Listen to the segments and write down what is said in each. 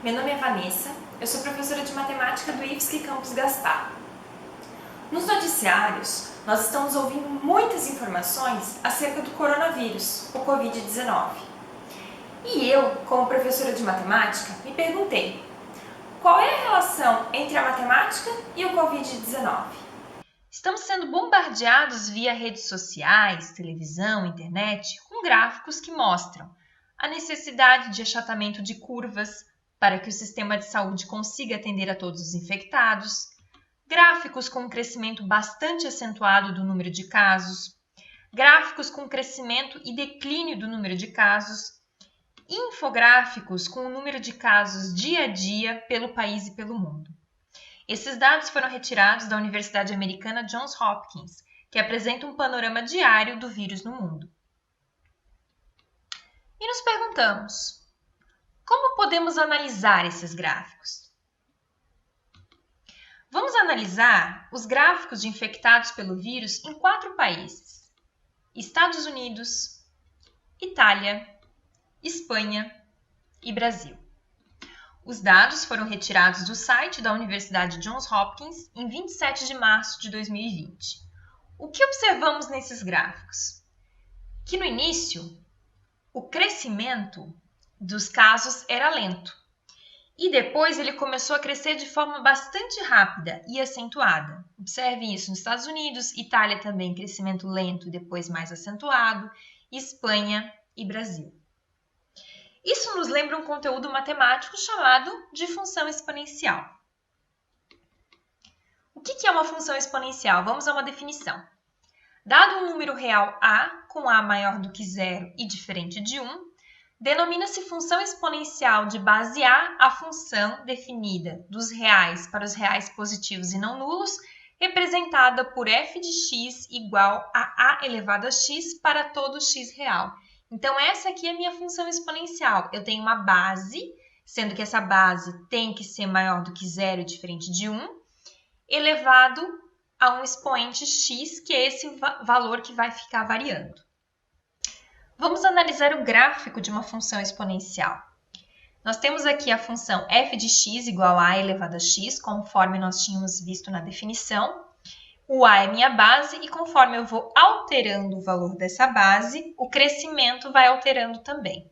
Meu nome é Vanessa, eu sou professora de matemática do IFSC Campus Gaspar. Nos noticiários, nós estamos ouvindo muitas informações acerca do coronavírus, o Covid-19. E eu, como professora de matemática, me perguntei: qual é a relação entre a matemática e o Covid-19? Estamos sendo bombardeados via redes sociais, televisão, internet, com gráficos que mostram a necessidade de achatamento de curvas para que o sistema de saúde consiga atender a todos os infectados, gráficos com um crescimento bastante acentuado do número de casos, gráficos com crescimento e declínio do número de casos, infográficos com o número de casos dia a dia pelo país e pelo mundo. Esses dados foram retirados da Universidade Americana Johns Hopkins, que apresenta um panorama diário do vírus no mundo. E nos perguntamos: como podemos analisar esses gráficos? Vamos analisar os gráficos de infectados pelo vírus em 4 países: Estados Unidos, Itália, Espanha e Brasil. Os dados foram retirados do site da Universidade Johns Hopkins em 27 de março de 2020. O que observamos nesses gráficos? Que no início, o crescimento dos casos era lento e depois ele começou a crescer de forma bastante rápida e acentuada. Observe isso nos Estados Unidos, Itália também crescimento lento e depois mais acentuado, Espanha e Brasil. Isso nos lembra um conteúdo matemático chamado de função exponencial. O que é uma função exponencial? Vamos a uma definição. Dado um número real a, com a maior do que zero e diferente de 1, denomina-se função exponencial de base a função definida dos reais para os reais positivos e não nulos, representada por f de x igual a elevado a x para todo x real. Então, essa aqui é a minha função exponencial. Eu tenho uma base, sendo que essa base tem que ser maior do que zero e diferente de 1, elevado a um expoente x, que é esse valor que vai ficar variando. Vamos analisar o gráfico de uma função exponencial. Nós temos aqui a função f de x igual a elevado a x, conforme nós tínhamos visto na definição. O a é minha base e conforme eu vou alterando o valor dessa base, o crescimento vai alterando também.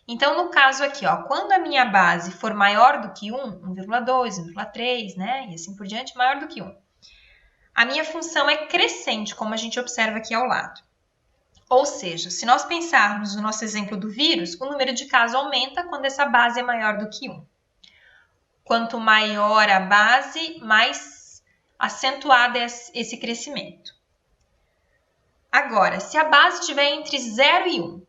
Então, no caso aqui, quando a minha base for maior do que 1, 1,2, 1,3, né, e assim por diante, maior do que 1, a minha função é crescente, como a gente observa aqui ao lado. Ou seja, se nós pensarmos no nosso exemplo do vírus, o número de casos aumenta quando essa base é maior do que 1. Quanto maior a base, mais acentuado é esse crescimento. Agora, se a base estiver entre 0 e 1,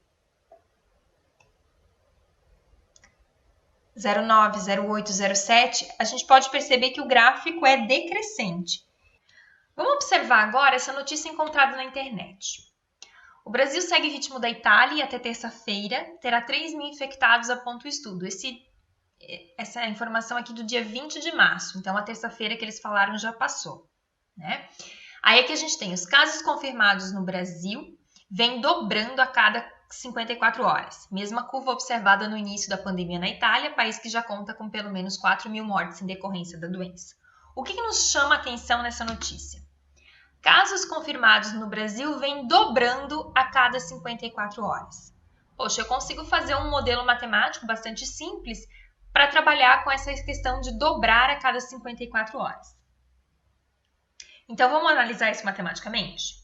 0,9, 0,8, 0,7, a gente pode perceber que o gráfico é decrescente. Vamos observar agora essa notícia encontrada na internet. O Brasil segue ritmo da Itália e até terça-feira terá 3.000 infectados, aponta o estudo. Essa é a informação aqui do dia 20 de março, então a terça-feira que eles falaram já passou, né? Aí aqui a gente tem os casos confirmados no Brasil, vem dobrando a cada 54 horas. Mesma curva observada no início da pandemia na Itália, país que já conta com pelo menos 4.000 mortes em decorrência da doença. O que nos chama a atenção nessa notícia? Casos confirmados no Brasil vêm dobrando a cada 54 horas. Poxa, eu consigo fazer um modelo matemático bastante simples para trabalhar com essa questão de dobrar a cada 54 horas. Então, vamos analisar isso matematicamente?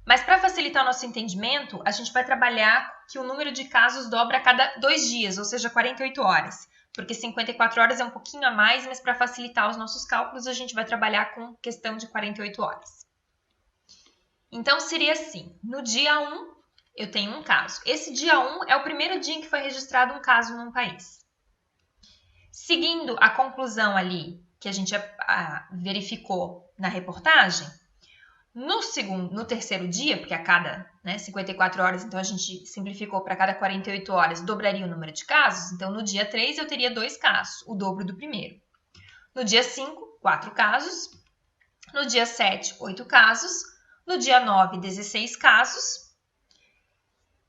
Mas para facilitar o nosso entendimento, a gente vai trabalhar que o número de casos dobra a cada 2 dias, ou seja, 48 horas. Porque 54 horas é um pouquinho a mais, mas para facilitar os nossos cálculos, a gente vai trabalhar com questão de 48 horas. Então, seria assim, no dia 1, eu tenho um caso. Esse dia 1 é o primeiro dia em que foi registrado um caso num país. Seguindo a conclusão ali, que a gente verificou na reportagem, no terceiro dia, porque a cada 54 horas, então a gente simplificou para cada 48 horas, dobraria o número de casos. Então, no dia 3, eu teria 2 casos, o dobro do primeiro. No dia 5, 4 casos. No dia 7, 8 casos. No dia 9, 16 casos.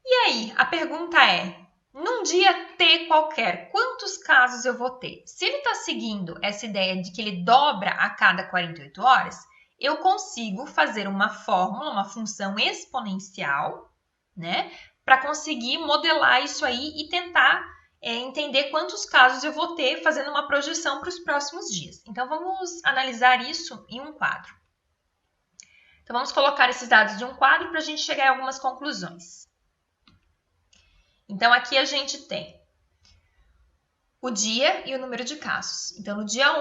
E aí, a pergunta é, num dia T qualquer, quantos casos eu vou ter? Se ele está seguindo essa ideia de que ele dobra a cada 48 horas, eu consigo fazer uma fórmula, uma função exponencial, né? Para conseguir modelar isso aí e tentar entender quantos casos eu vou ter fazendo uma projeção para os próximos dias. Então, vamos analisar isso em um quadro. Então, vamos colocar esses dados de um quadro para a gente chegar a algumas conclusões. Então, aqui a gente tem o dia e o número de casos. Então, no dia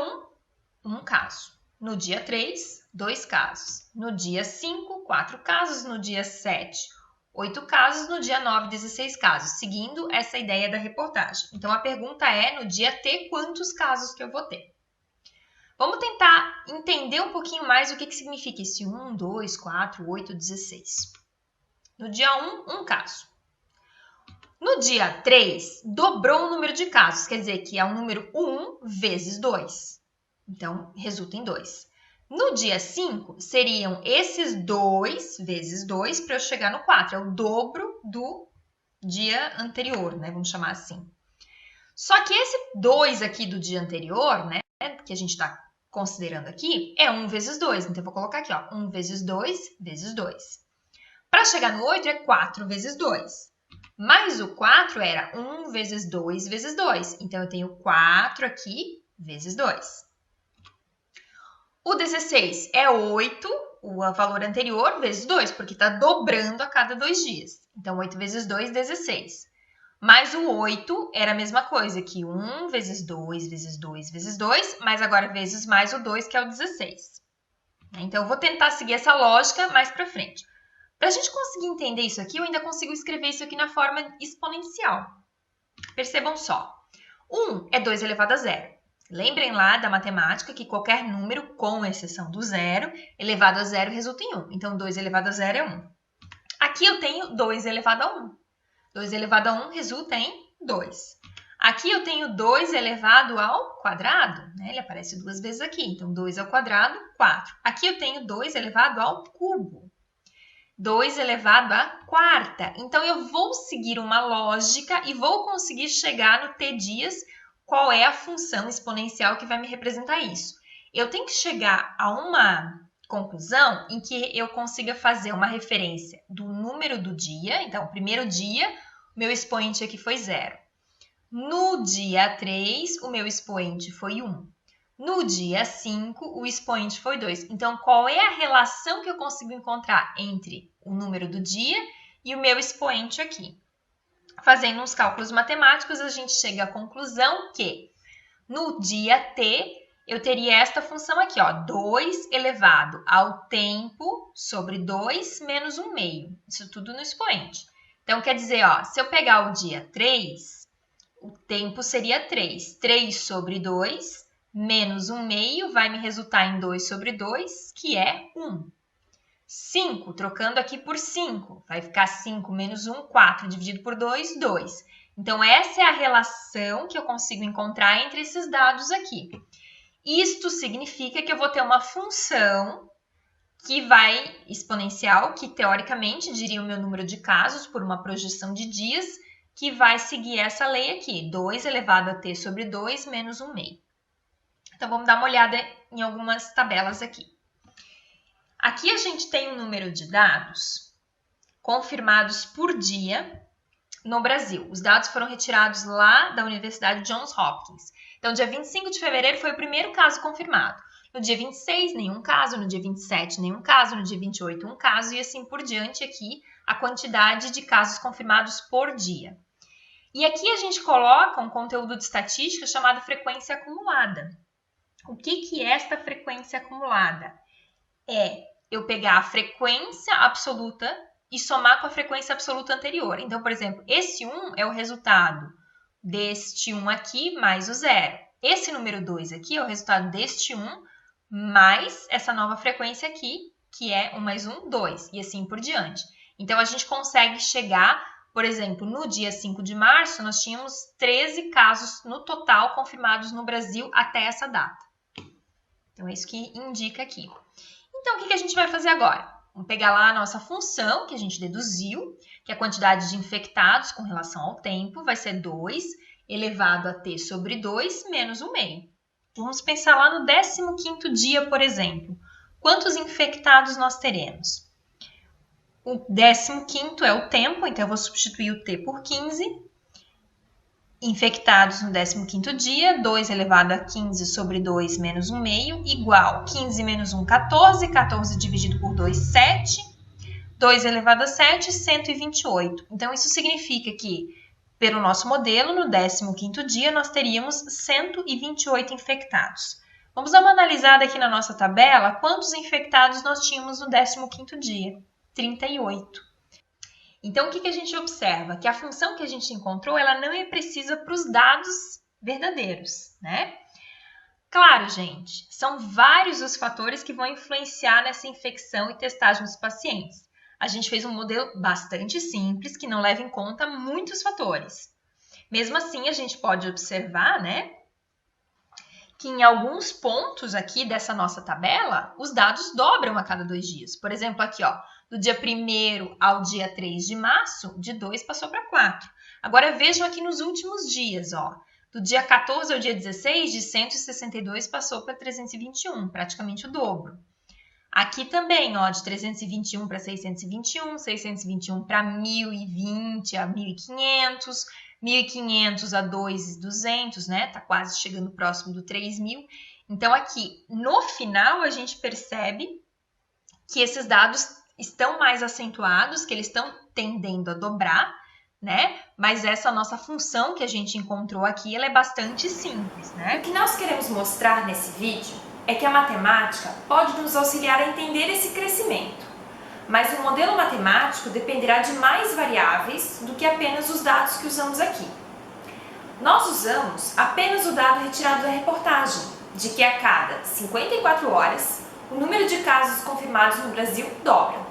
1, 1 caso. No dia 3, 2 casos. No dia 5, 4 casos. No dia 7, 8 casos. No dia 9, 16 casos. Seguindo essa ideia da reportagem. Então, a pergunta é, no dia T, quantos casos que eu vou ter? Vamos tentar entender um pouquinho mais o que significa esse 1, 2, 4, 8, 16. No dia 1, 1 caso. No dia 3, dobrou o número de casos, quer dizer que é o número 1 vezes 2. Então, resulta em 2. No dia 5, seriam esses 2 vezes 2 para eu chegar no 4. É o dobro do dia anterior, né? Vamos chamar assim. Só que esse 2 aqui do dia anterior, né? Que a gente está considerando aqui, é 1 vezes 2. Então, eu vou colocar aqui, ó, 1 vezes 2 vezes 2. Para chegar no 8, é 4 vezes 2. Mas o 4 era 1 vezes 2 vezes 2. Então, eu tenho 4 aqui vezes 2. O 16 é 8, o valor anterior, vezes 2, porque está dobrando a cada 2 dias. Então, 8 vezes 2, 16. Mas o 8 era a mesma coisa, que 1 vezes 2 vezes 2 vezes 2, mas agora vezes mais o 2, que é o 16. Então, eu vou tentar seguir essa lógica mais para frente. Para a gente conseguir entender isso aqui, eu ainda consigo escrever isso aqui na forma exponencial. Percebam só. 1 é 2 elevado a 0. Lembrem lá da matemática que qualquer número, com exceção do 0, elevado a 0 resulta em 1. Então, 2 elevado a 0 é 1. Aqui eu tenho 2 elevado a 1. 2 elevado a 1 resulta em 2. Aqui eu tenho 2 elevado ao quadrado, né? Ele aparece 2 vezes aqui. Então, 2 ao quadrado, 4. Aqui eu tenho 2 elevado ao cubo. 2 elevado à quarta. Então, eu vou seguir uma lógica e vou conseguir chegar no t dias. Qual é a função exponencial que vai me representar isso? Eu tenho que chegar a uma conclusão em que eu consiga fazer uma referência do número do dia. Então, o primeiro dia, o meu expoente aqui foi 0. No dia 3, o meu expoente foi 1. No dia 5, o expoente foi 2. Então, qual é a relação que eu consigo encontrar entre o número do dia e o meu expoente aqui? Fazendo uns cálculos matemáticos, a gente chega à conclusão que no dia T, eu teria esta função aqui, ó, 2 elevado ao tempo sobre 2 menos 1 meio. Isso tudo no expoente. Então, quer dizer, ó, se eu pegar o dia 3, o tempo seria 3. 3 sobre 2 menos 1 meio vai me resultar em 2 sobre 2, que é 1. 5, trocando aqui por 5, vai ficar 5 menos 1, 4, dividido por 2, 2. Então, essa é a relação que eu consigo encontrar entre esses dados aqui. Isto significa que eu vou ter uma função que vai exponencial, que teoricamente diria o meu número de casos por uma projeção de dias, que vai seguir essa lei aqui, 2 elevado a t sobre 2 menos 1 meio. Então, vamos dar uma olhada em algumas tabelas aqui. Aqui a gente tem um número de dados confirmados por dia no Brasil. Os dados foram retirados lá da Universidade Johns Hopkins. Então, dia 25 de fevereiro foi o primeiro caso confirmado. No dia 26, nenhum caso. No dia 27, nenhum caso. No dia 28, um caso. E assim por diante aqui, a quantidade de casos confirmados por dia. E aqui a gente coloca um conteúdo de estatística chamado frequência acumulada. O que é esta frequência acumulada? É eu pegar a frequência absoluta e somar com a frequência absoluta anterior. Então, por exemplo, esse 1 é o resultado deste 1 aqui mais o 0. Esse número 2 aqui é o resultado deste 1 mais essa nova frequência aqui, que é 1 mais 1, 2, e assim por diante. Então, a gente consegue chegar, por exemplo, no dia 5 de março, nós tínhamos 13 casos no total confirmados no Brasil até essa data. Então, é isso que indica aqui. Então, o que a gente vai fazer agora? vamos pegar lá a nossa função que a gente deduziu, que a quantidade de infectados com relação ao tempo vai ser 2 elevado a t sobre 2 menos 1/2. Vamos pensar lá no 15º dia, por exemplo. Quantos infectados nós teremos? O 15º é o tempo, então eu vou substituir o t por 15. Infectados no 15º dia, 2 elevado a 15 sobre 2 menos 1/2, igual 15 menos 1, 14. 14 dividido por 2, 7. 2 elevado a 7, 128. Então, isso significa que, pelo nosso modelo, no 15º dia, nós teríamos 128 infectados. Vamos dar uma analisada aqui na nossa tabela, quantos infectados nós tínhamos no 15º dia? 38. Então, o que a gente observa? Que a função que a gente encontrou, ela não é precisa para os dados verdadeiros, né? Claro, gente, são vários os fatores que vão influenciar nessa infecção e testagem dos pacientes. A gente fez um modelo bastante simples, que não leva em conta muitos fatores. Mesmo assim, a gente pode observar, né, que em alguns pontos aqui dessa nossa tabela, os dados dobram a cada 2 dias. Por exemplo, aqui, ó, do dia 1º ao dia 3 de março, de 2 passou para 4. Agora, vejam aqui nos últimos dias, ó, do dia 14 ao dia 16, de 162 passou para 321, praticamente o dobro. Aqui também, ó, de 321 para 621, 621 para 1020 a 1500, 1500 a 2.200, né? Tá quase chegando próximo do 3.000. Então, aqui, no final, a gente percebe que esses dados estão mais acentuados, que eles estão tendendo a dobrar, né? Mas essa nossa função que a gente encontrou aqui, ela é bastante simples, né? O que nós queremos mostrar nesse vídeo é que a matemática pode nos auxiliar a entender esse crescimento, mas o modelo matemático dependerá de mais variáveis do que apenas os dados que usamos aqui. Nós usamos apenas o dado retirado da reportagem, de que a cada 54 horas, o número de casos confirmados no Brasil dobra.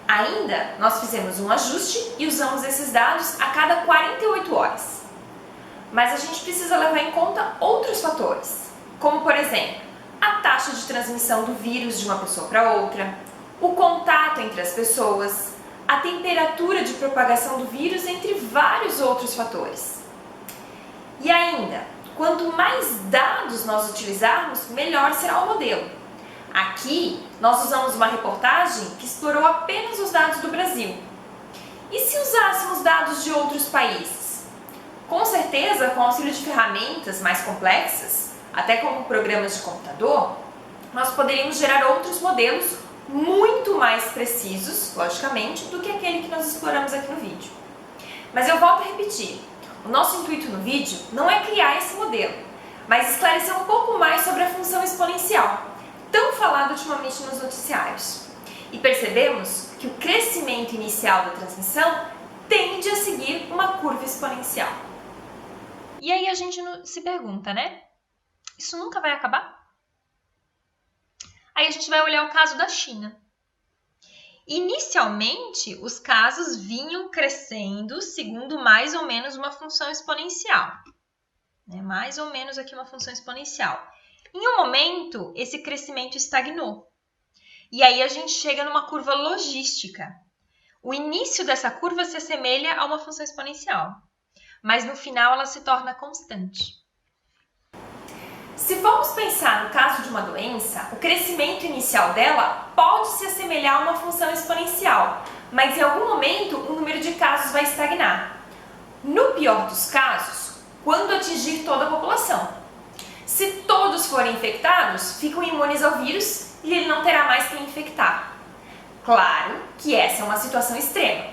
Ainda, nós fizemos um ajuste e usamos esses dados a cada 48 horas. Mas a gente precisa levar em conta outros fatores, como, por exemplo, a taxa de transmissão do vírus de uma pessoa para outra, o contato entre as pessoas, a temperatura de propagação do vírus, entre vários outros fatores. E ainda, quanto mais dados nós utilizarmos, melhor será o modelo. Aqui, nós usamos uma reportagem que explorou apenas os dados do Brasil. E se usássemos dados de outros países? Com certeza, com o auxílio de ferramentas mais complexas, até como programas de computador, nós poderíamos gerar outros modelos muito mais precisos, logicamente, do que aquele que nós exploramos aqui no vídeo. Mas eu volto a repetir, o nosso intuito no vídeo não é criar esse modelo, mas esclarecer um pouco mais sobre a função exponencial, tão falada ultimamente nos noticiários. E percebemos que o crescimento inicial da transmissão tende a seguir uma curva exponencial. E aí a gente se pergunta, né? Isso nunca vai acabar? Aí a gente vai olhar o caso da China. Inicialmente, os casos vinham crescendo segundo mais ou menos uma função exponencial. Mais ou menos aqui uma função exponencial. Em um momento, esse crescimento estagnou. E aí a gente chega numa curva logística. O início dessa curva se assemelha a uma função exponencial, mas no final ela se torna constante. Se vamos pensar no caso de uma doença, o crescimento inicial dela pode se assemelhar a uma função exponencial, mas em algum momento o número de casos vai estagnar. No pior dos casos, quando atingir toda a população. Se todos forem infectados, ficam imunes ao vírus e ele não terá mais quem infectar. Claro que essa é uma situação extrema.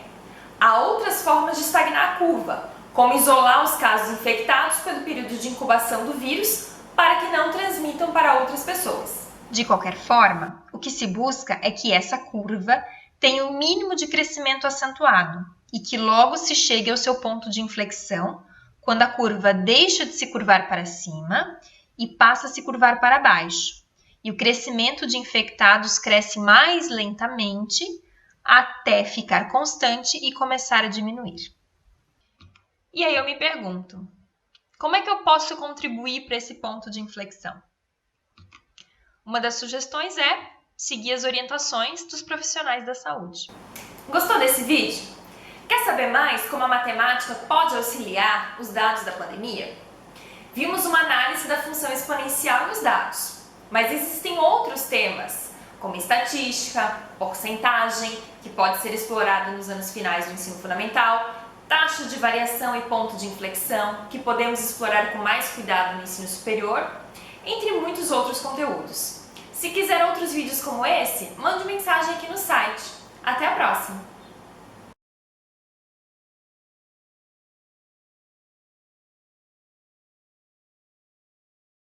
Há outras formas de estagnar a curva, como isolar os casos infectados pelo período de incubação do vírus para que não transmitam para outras pessoas. De qualquer forma, o que se busca é que essa curva tenha o mínimo de crescimento acentuado e que logo se chegue ao seu ponto de inflexão, quando a curva deixa de se curvar para cima e passa a se curvar para baixo. E o crescimento de infectados cresce mais lentamente até ficar constante e começar a diminuir. E aí eu me pergunto, como é que eu posso contribuir para esse ponto de inflexão? Uma das sugestões é seguir as orientações dos profissionais da saúde. Gostou desse vídeo? Quer saber mais como a matemática pode auxiliar os dados da pandemia? Vimos uma análise da função exponencial nos dados, mas existem outros temas, como estatística, porcentagem, que pode ser explorada nos anos finais do ensino fundamental, taxa de variação e ponto de inflexão, que podemos explorar com mais cuidado no ensino superior, entre muitos outros conteúdos. Se quiser outros vídeos como esse, mande mensagem aqui no site. Até a próxima!